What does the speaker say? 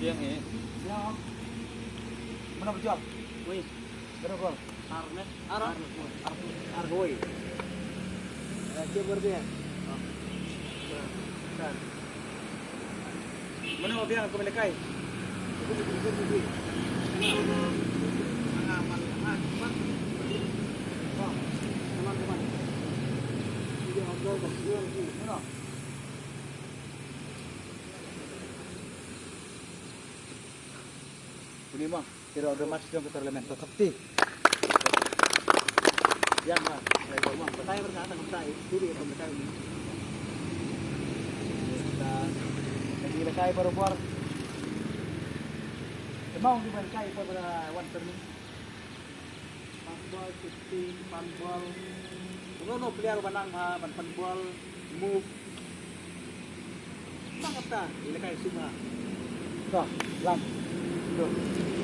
Siang eh. Siang. Mana berjual? Wih, Berapa? arnet, Argoi. Dia berbeda. Kan. Mana mau biang ke Melekai? Ini mah tidak ada masuk ke elemento sakti. Yang mah, saya ngomong, saya berkata dengan saya, dulu yang mereka ini. Dan jadi saya baru-baru. Emang di mana saya pada one turning? Panball, shooting, panball. No player banang panball, move. Sangat dah, ini kayak semua. Dah, lang. Tuh.